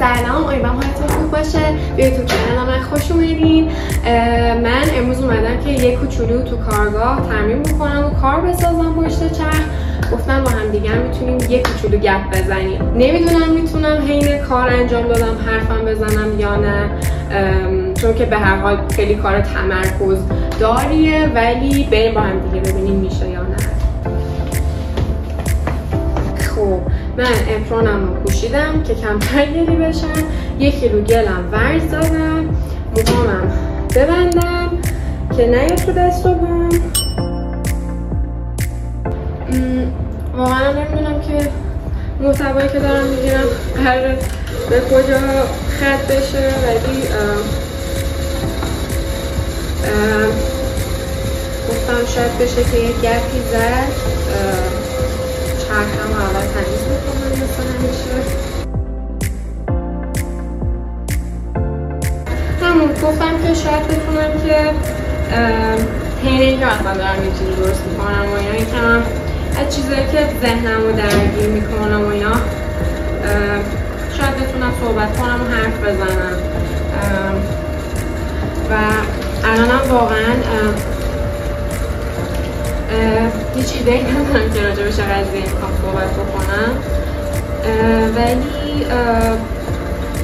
سلام، امیدوارم حالتون خوب باشه. به یوتیوب چنل من خوش اومدین. من امروز اومدم که یک کوچولو تو کارگاه تمرین بکنم و کار بسازم پشت چرخ. گفتم با هم دیگه میتونیم یک کوچولو گپ بزنیم. نمیدونم میتونم حین کار انجام دادم حرفم بزنم یا نه، چون که به هر حال خیلی کار تمرکز داریه، ولی بریم با هم دیگه ببینیم میشه یا نه. خب من اپرونم رو پوشیدم که کمتر گلی بشم، 1 کیلو گلم ورز دادم، موهامم ببندم که نیاد تو دست و پام. واقعا نمیدونم که محتوایی که دارم میگیرم قراره به کجا خط بشه، ولی گفتم شاید بشه که یه گپی زد. چرخم رو اول تمیز بکنم مثل همیشه. همون گفتم که شاید بتونم که حین اینکه مثلا دارم یه چیزی درست میکنم و اینا، اینکه من از چیزایی که ذهنم رو درگیر میکنم و اینا شاید بتونم صحبت کنم و حرف بزنم. و الانم واقعا هیچ ایده‌ای ندارم که راجع به چه قضیه‌ای میخوام صحبت بکنم، ولی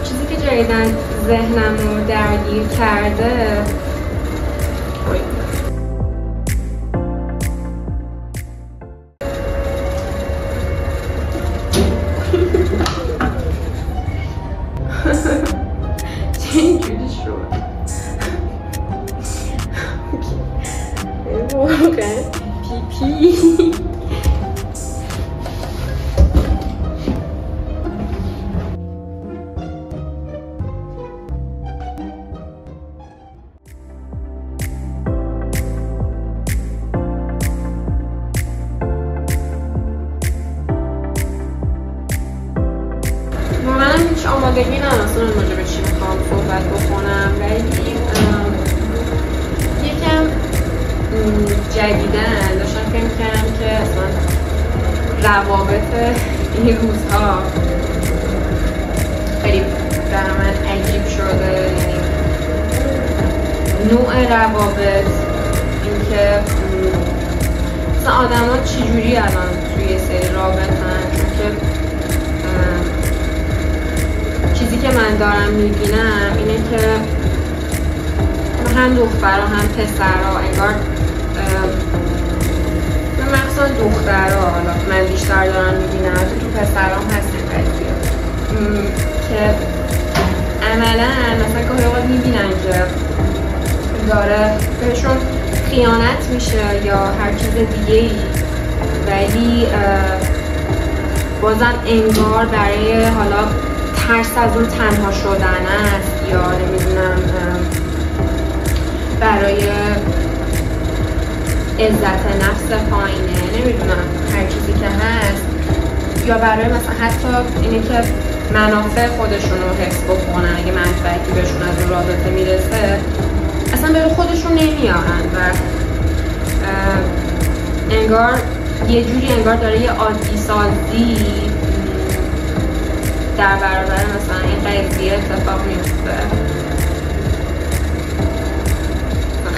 چیزی که جدیداً ذهنم رو درگیر کرده چه اینجوری شد؟ واقعا پیپی واقعا هیچ آمادگی ندارم راجع به چی میخوام صحبت بکنم، ولی یکم جدیدن داشتم فکر می‌کردم که اصلا روابط این روزها خیلی برای من عجیب شده. یعنی نوع روابط، اینکه مثلا آدم ها چجوری الان توی سری رابطن، چون چیزی که من دارم میبینم اینه که هم دخترها هم پسرها انگار مخصوصا دخترها، حالا من بیشتر دارم میبینم، تو پسرها هم هست این قضیه که عملا مثلا گاهی اوقات میبینن که داره بهشون خیانت میشه یا هر چیز دیگه ای، ولی بازم انگار برای حالا ترس از اون تنها شدن است، یا نمیدونم برای عزت نفس پایینه، نمیدونم هر چیزی که هست، یا برای مثلا حتی اینه که منافع خودشون رو حفظ بکنن، اگه منفعتی بهشون از اون رابطه میرسه اصلا به خودشون نمیارن و انگار یه جوری انگار داره یه عادی سازی در برابر مثلا این قضیه اتفاق میفته.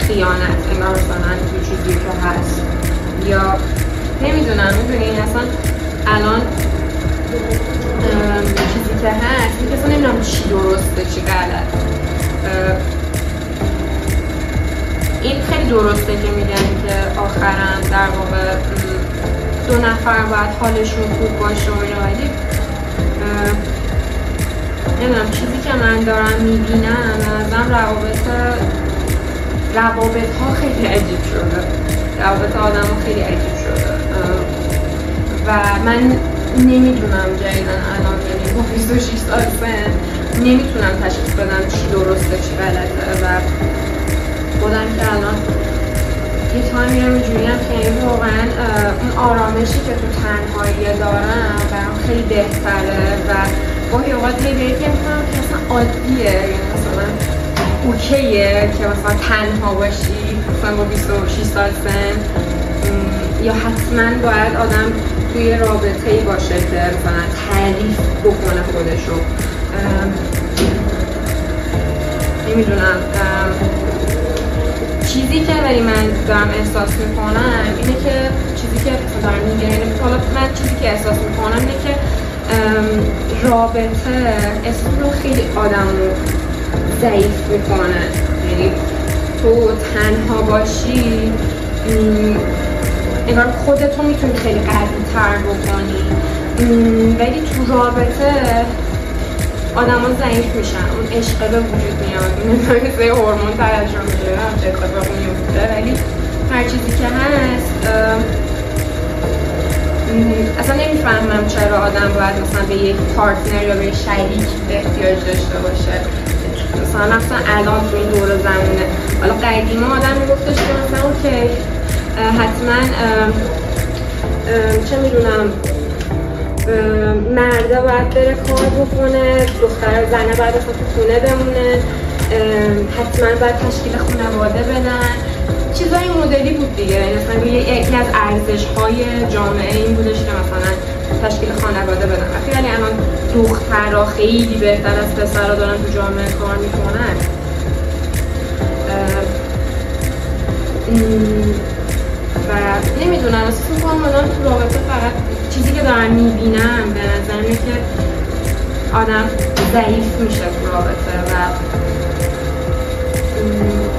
خیانت انگار مثلا یه چیزی که هست، یا نمیدونم، میدونی اصلا الان چیزی که هست این که اصلا نمیدونم چی درسته چی غلط. این خیلی درسته که میگن که آخرا در واقع 2 نفر باید حالشون خوب باشه و ولی نمیدونم چیزی که من دارم میبینم ازم روابط ها خیلی عجیب شده، روابط آدم ها خیلی عجیب شده و من نمیدونم جدیدن الان، یعنی با 26 سال سن نمیتونم تشخیص بدم چی درسته چی غلطه و خودم که الان یه تایمی رو اینجوریم که این واقعا اون آرامشی که تو تنهایی دارم برام خیلی بهتره و گاهی اوقات هی بهت میکنم که اصلا عادیه، یعنی مثلا اوکیه که مثلا تنها باشی مثلا با 26 سال سن، یا حتما باید آدم توی رابطه‌ای باشه که مثلا تعریف بکنه خودشو. نمیدونم چیزی که ولی من دارم احساس میکنم اینه که چیزی که دارم میگم، حالا من چیزی که احساس میکنم اینه که رابطه احساس رو خیلی آدم رو ضعیف میکنه. یعنی تو تنها باشی انگار خودتو میتونی خیلی قوی تر بکنی، ولی تو رابطه آدم ها ضعیف میشن، اون عشق به وجود میاد، مثل هورمون ترشح میشه، همچه اتفاقی میفته. ولی هر چیزی که هست اصلا نمیفهمم چرا آدم باید مثلا به یک پارتنر یا به شریک احتیاج داشته باشه. مثلا الان تو این دور زمینه، حالا قدیما آدم میگفتش که مثلا اوکی حتما چه میدونم مرده باید بره کار بکنه، دختر زنه باید اصلا تو خونه بمونه، حتما باید تشکیل خانواده بدن، چیزای مدلی بود دیگه. مثلا یکی از ارزش‌های جامعه این بودش که مثلا تشکیل خانواده بدن. ولی الان دخترها خیلی بهتر از پسرها دارن تو جامعه کار میکنن. و نمیدونم احساس میکنم آدم تو رابطه فقط چیزی که دارم میبینم به نظر میاد که آدم ضعیف میشه تو رابطه و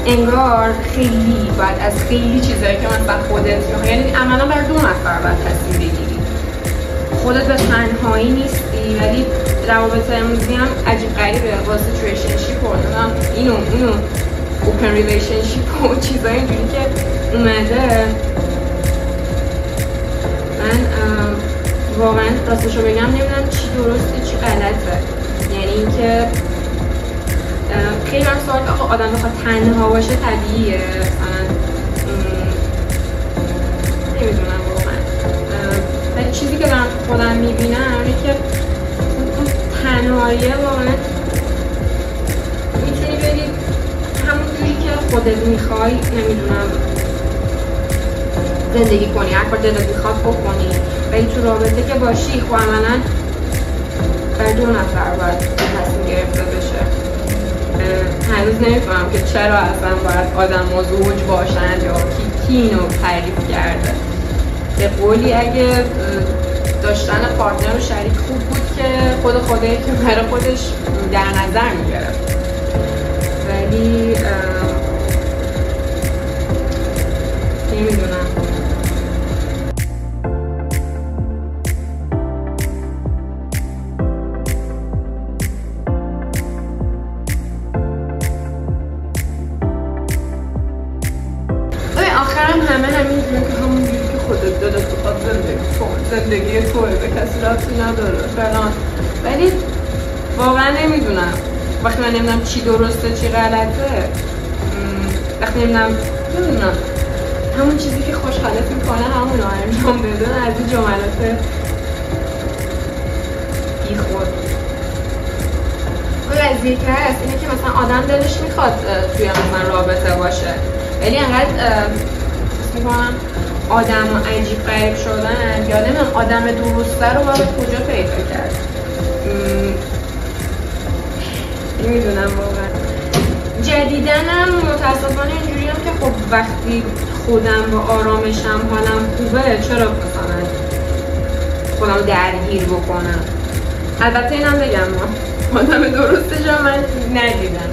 انگار خیلی باید از خیلی چیزایی که مثلا خودت میخوای، یعنی عملا بر 2 نفر باید تصمیم بگیری. خودت به تنهایی نیستی، ولی روابط امروزی هم عجیب غریبه با سیچویشنشیپ و اینو اوپن ریلیشنشیپ و چیزای اینجوری که اومده. من واقعا راستشو بگم نمیدونم چی درسته چی غلطه. یعنی اینکه خیلی من سوال که آدم بخواد تنها باشه طبیعیه، مثلا نمیدونم واقعا. ولی چیزی که دارم خودم میبینم اینه که اون تنهاییه واقعا میتونی بری همون جوری که خودت میخوای نمیدونم زندگی کنی، هر کار دلت میخواد بکنی، ولی تو رابطه که باشی خب عملا بر 2 نفر باید تصمیم گرفته بشه. هنوز نمیفهمم که چرا اصلا باید آدم ها زوج باشن یا کی اینو تعریف کرده. به قولی اگه داشتن پارتنر و شریک خوب بود که خودش که برای خودش در نظر میگرفت. ولی نمیدونم. آخرم همینجوری که همون جوری که خودت دلت بخواد زندگی توی به کسی ربطی نداره فلان. ولی واقعا نمیدونم، وقتی من نمیدونم چی درسته چی غلطه، وقتی نمیدونم همون چیزی که خوشحالت میکنه همون رو انجام بده. از این جملات بی خود قضیه که هست اینه که مثلا آدم دلش میخواد توی مثلا رابطه باشه، ولی انقدر میکنم آدم عجیب غریب شدن یا نمیدونم آدم درسته رو باید کجا پیدا کرد. نمیدونم واقعا. جدیدنم متاسفانه اینجوری هم که خب وقتی خودم با آرامشم حالم خوبه چرا مثلا خودم درگیر بکنم. البته اینم بگم ما آدم درستش هم من ندیدم،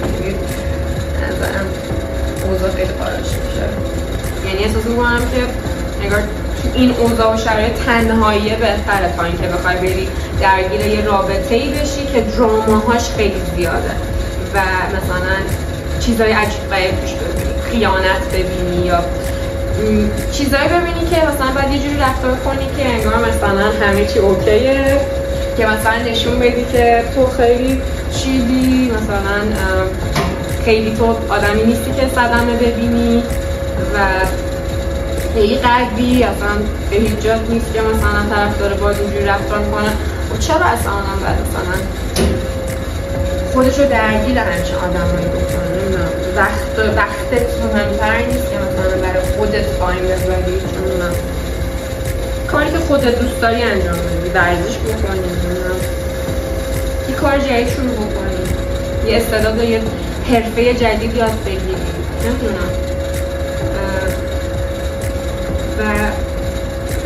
نظرم اوضاع خیلی خارج میشه. یعنی احساس میکنم که انگار این اوضاع و شرایط تنهایی بهتره تا اینکه بخوای بری درگیر یه رابطه‌ای بشی که دراماهاش خیلی زیاده و مثلا چیزای عجیب غریب توش ببینی، خیانت ببینی یا چیزایی ببینی که مثلا باید یه جوری رفتار کنی که انگار مثلا همه چی اوکیه، که مثلا نشون بدی که تو خیلی چیلی، مثلا خیلی تو آدمی نیستی که صدمه ببینی و خیلی قلبی اصلا به هیچ جات نیست که مثلا طرف داره باید اینجوری رفتار کنه. و چرا اصلا آدم باید مثلا خودش رو درگیر همچین آدمایی بکنه؟ نمیدونم وقتت مهمتر نیست که مثلا برای خودت تایم بذاری؟ نمیدونم کاری که خودت دوست داری انجام بدی، ورزش بکنی، نمیدونم یه کار جدید شروع بکنی، یه استعداد یه حرفه جدید یاد بگیری، نمیدونم. و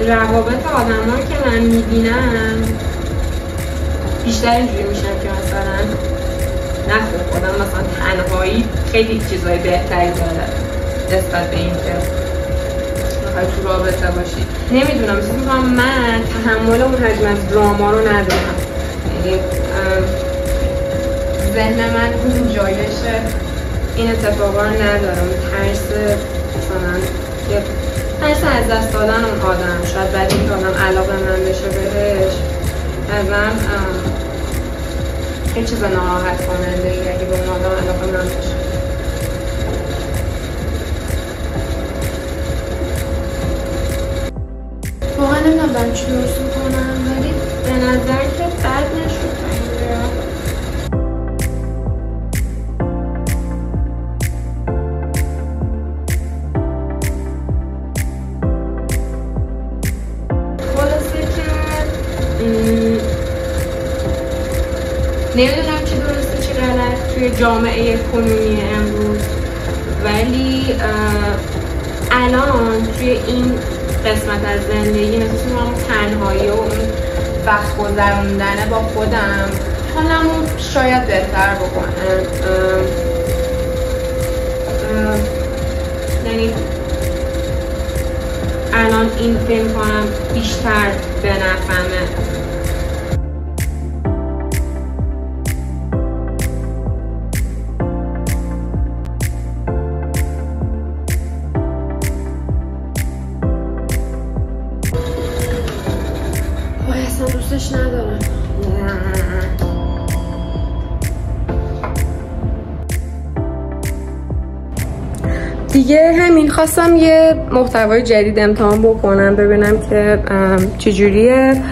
روابط آدم‌ها که من میبینم بیشتر اینجوری میشن که مثلا نه خودم مثلا تنهایی خیلی چیزای بهتری داره نسبت به این که میخوای تو رابطه باشی. نمیدونم، مثل میگم من تحمل اون حجم از دراما رو ندارم، یعنی ذهن من اون جایش این اتفاقا رو ندارم. ترس مثلا یه ترس از دست دادن اون آدم، شاید بعد این آدم علاقه من بشه بهش، ازم خیلی چیز ناراحت کننده ای اگه به اون آدم علاقه من بشه. واقعا نمیدونم چی درست میکنم، ولی به نظر که بد نشد تا اینجا. خلاصه که نمیدونم چی درسته چی غلط توی جامعه کنونی امروز، ولی الان توی این قسمت از زندگی مثل اون تنهایی و اون وقت گذروندن با خودم حالمو شاید بهتر بکنم. یعنی الان این فکر کنم بیشتر به نفعمه. اصلا دوستش ندارم. دیگه همین، خواستم یه محتوای جدید امتحان بکنم ببینم که چجوریه.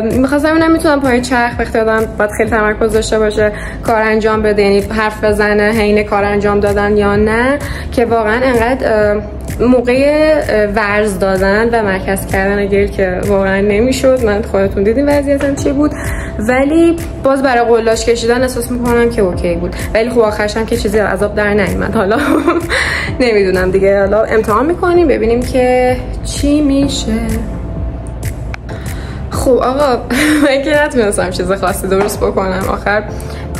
میخواستم ببینم میتونم پای چرخ وقتی آدم باید خیلی تمرکز داشته باشه کار انجام بده، یعنی حرف بزنه حین کار انجام دادن یا نه، که واقعا انقدر موقع ورز دادن و مرکز کردن اگر که واقعا نمیشد. من خودتون دیدین وضعیتم چی بود، ولی باز برای قلاش کشیدن احساس میکنم که اوکی بود، ولی خب آخرش هم که چیزی از آب در نیومد. حالا نمیدونم دیگه، حالا امتحان میکنیم ببینیم که چی میشه. خب آقا من که نتونستم چیز خاصی درست بکنم، آخر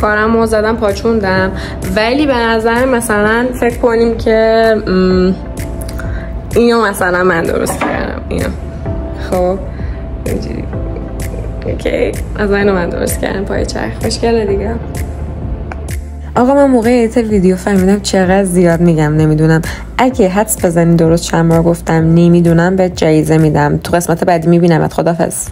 کارمو زدم پاچوندم، ولی به نظر مثلا فکر کنیم که اینو مثلا من درست کردم، اینو خب اینجوری اوکی، از اینو من درست کردم پای چرخ. خوشگله دیگه. آقا من موقع ایت ویدیو فهمیدم چقدر زیاد میگم نمیدونم. اگه حدس بزنی درست چند بار گفتم نمیدونم به جایزه میدم. تو قسمت بعدی میبینمت. خدافظ.